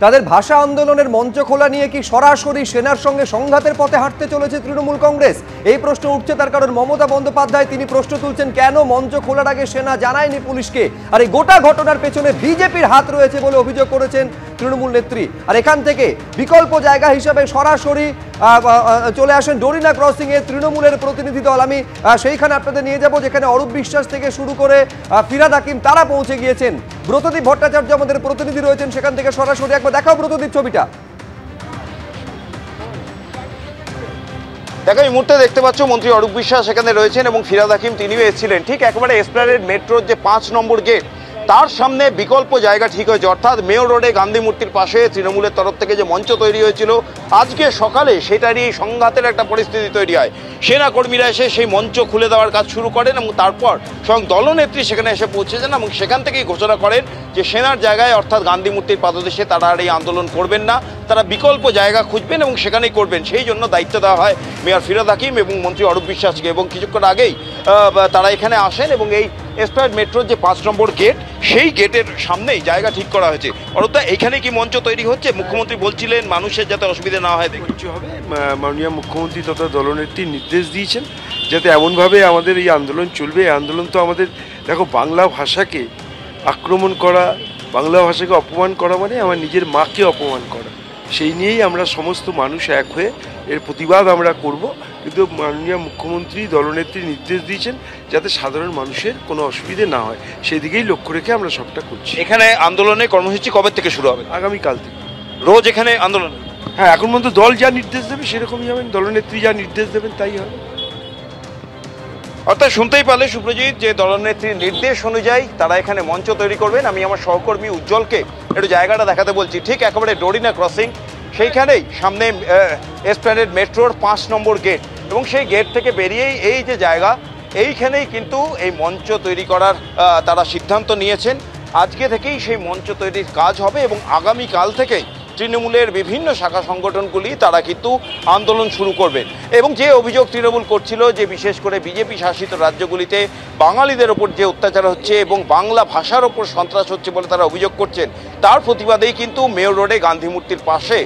তাদের ভাষা আন্দোলনের মঞ্চ খোলা নিয়ে কি সরাসরি সেনার সঙ্গে সংঘাতের পথে হাঁটতে চলেছে তৃণমূল কংগ্রেস? এই প্রশ্ন উঠছে, তার কারণ মমতা বন্দ্যোপাধ্যায় তিনি প্রশ্ন তুলছেন, কেন মঞ্চ খোলার আগে সেনা জানায়নি পুলিশকে? আর এই গোটা ঘটনার পেছনে বিজেপির হাত রয়েছে বলে অভিযোগ করেছেন তৃণমূল নেত্রী। আর এখান থেকে বিকল্প জায়গা হিসেবে সরাসরি চলে আসেন ডোরিনা ক্রসিং এ তৃণমূলের প্রতিনিধি দল। আমি সেইখানে আপনাদের নিয়ে যাব, যেখানে অরূপ বিশ্বাস থেকে শুরু করে ফিরহাদ হাকিম তারা পৌঁছে গিয়েছেন। ব্রতদীপ ভট্টাচার্য আমাদের প্রতিনিধি রয়েছেন সেখান থেকে সরাসরি। একবার দেখাও ব্রতদীপ ছবিটা। দেখো, এই মুহূর্তে দেখতে পাচ্ছ মন্ত্রী অরূপ বিশ্বাস সেখানে রয়েছেন এবং ফিরহাদ হাকিম তিনিও এসেছিলেন ঠিক একেবারে এসপ্ল্যানেড মেট্রোর যে 5 নম্বর গেট তার সামনে বিকল্প জায়গা ঠিক হয়েছে, অর্থাৎ মেয়র রোডে গান্ধী মূর্তির পাশে তৃণমূলের তরফ থেকে যে মঞ্চ তৈরি হয়েছিল আজকে সকালে সেটারই সংঘাতের একটা পরিস্থিতি তৈরি হয়। সেনাকর্মীরা এসে সেই মঞ্চ খুলে দেওয়ার কাজ শুরু করেন এবং তারপর স্বয়ং দলনেত্রী সেখানে এসে পৌঁছেছেন এবং সেখান থেকেই ঘোষণা করেন যে সেনার জায়গায় অর্থাৎ গান্ধী মূর্তির পাদদেশে তারা আর এই আন্দোলন করবেন না, তারা বিকল্প জায়গা খুঁজবেন এবং সেখানেই করবেন। সেই জন্য দায়িত্ব দেওয়া হয় মেয়র ফিরহাদ হাকিম এবং মন্ত্রী অরূপ বিশ্বাসকে। এবং কিছুক্ষণ আগেই তারা এখানে আসেন এবং এই এসপ্ল্যানেড মেট্রোর যে 5 নম্বর গেট সেই গেটের সামনেই জায়গা ঠিক করা হয়েছে। অরূপদা, এখানে কি মঞ্চ তৈরি হচ্ছে? মুখ্যমন্ত্রী বলছিলেন মানুষের যাতে অসুবিধা না হয় দেখতে হবে। মাননীয় মুখ্যমন্ত্রী তথা দলনেত্রী নির্দেশ দিয়েছেন যাতে এমনভাবে আমাদের এই আন্দোলন চলবে। এই আন্দোলন তো আমাদের, দেখো, বাংলা ভাষাকে আক্রমণ করা, বাংলা ভাষাকে অপমান করা মানে আমার নিজের মাকে অপমান করা। সেই নিয়েই আমরা সমস্ত মানুষ এক হয়ে এর প্রতিবাদ আমরা করব। কিন্তু মাননীয় মুখ্যমন্ত্রী দলনেত্রী নির্দেশ দিয়েছেন যাতে সাধারণ মানুষের কোনো অসুবিধে না হয়, সেদিকেই লক্ষ্য রেখে আমরা সবটা করছি। এখানে আন্দোলনের কর্মসূচি কবে থেকে শুরু হবে? আগামীকাল থেকে। রোজ এখানে আন্দোলন? হ্যাঁ, এখন পর্যন্ত দল যা নির্দেশ দেবে সেরকমই হবেন, দলনেত্রী যা নির্দেশ দেবেন তাই হবে। অর্থাৎ শুনতেই পারলে সুপ্রজিৎ যে দলনেত্রীর নির্দেশ অনুযায়ী তারা এখানে মঞ্চ তৈরি করবেন। আমি আমার সহকর্মী উজ্জ্বলকে একটু জায়গাটা দেখাতে বলছি। ঠিক একেবারে ডোরিনা ক্রসিং সেইখানেই সামনে এসপ্ল্যানেড মেট্রোর 5 নম্বর গেট এবং সেই গেট থেকে বেরিয়েই এই যে জায়গা এইখানেই কিন্তু এই মঞ্চ তৈরি করার তারা সিদ্ধান্ত নিয়েছেন। আজকে থেকেই সেই মঞ্চ তৈরির কাজ হবে এবং আগামীকাল থেকেই তৃণমূলের বিভিন্ন শাখা সংগঠনগুলি তারা কিন্তু আন্দোলন শুরু করবেন। এবং যে অভিযোগ তৃণমূল করছিল যে বিশেষ করে বিজেপি শাসিত রাজ্যগুলিতে বাঙালিদের ওপর যে অত্যাচার হচ্ছে এবং বাংলা ভাষার ওপর সন্ত্রাস হচ্ছে বলে তারা অভিযোগ করছেন, তার প্রতিবাদেই কিন্তু মেয়র রোডে গান্ধী মূর্তির পাশে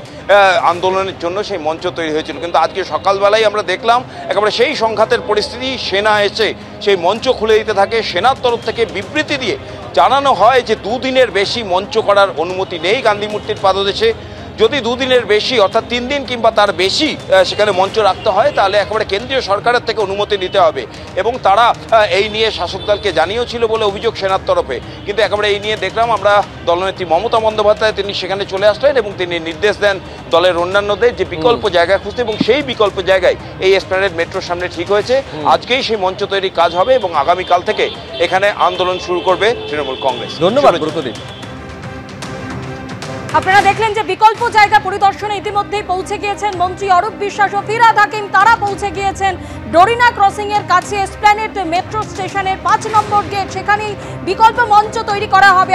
আন্দোলনের জন্য সেই মঞ্চ তৈরি হয়েছিল। কিন্তু আজকে সকালবেলায় আমরা দেখলাম একেবারে সেই সংঘাতের পরিস্থিতি, সেনা এসে সেই মঞ্চ খুলে দিতে থাকে। সেনার তরফ থেকে বিবৃতি দিয়ে জানানো হয় যে 2 দিনের বেশি মঞ্চ করার অনুমতি নেই গান্ধী মূর্তির পাদদেশে। যদি 2 দিনের বেশি অর্থাৎ 3 দিন কিংবা তার বেশি সেখানে মঞ্চ রাখতে হয় তাহলে একেবারে কেন্দ্রীয় সরকারের থেকে অনুমতি নিতে হবে। এবং তারা এই নিয়ে শাসক দলকে জানিয়েও ছিল বলে অভিযোগ সেনার তরফে। কিন্তু একেবারে এই নিয়ে দেখলাম আমরা দলনেত্রী মমতা বন্দ্যোপাধ্যায় তিনি সেখানে চলে আসলেন এবং তিনি নির্দেশ দেন দলের অন্যান্যদের যে বিকল্প জায়গা খুঁজতে, এবং সেই বিকল্প জায়গায় এই এসপ্ল্যানেড মেট্রোর সামনে ঠিক হয়েছে। আজকেই সেই মঞ্চ তৈরির কাজ হবে এবং আগামীকাল থেকে এখানে আন্দোলন শুরু করবে তৃণমূল কংগ্রেস। ধন্যবাদ ব্রতদীপ। আপনারা দেখলেন যে বিকল্প জায়গা পরিদর্শনে ইতিমধ্যেই পৌঁছে গিয়েছেন মন্ত্রী অরূপ বিশ্বাস ও ফিরহাদ হাকিম। তারা পৌঁছে গিয়েছেন ডোরিনা ক্রসিং এর কাছে এসপ্ল্যানেড মেট্রো স্টেশনের 5 নম্বর গেট, সেখানেই বিকল্প মঞ্চ তৈরি করা হবে।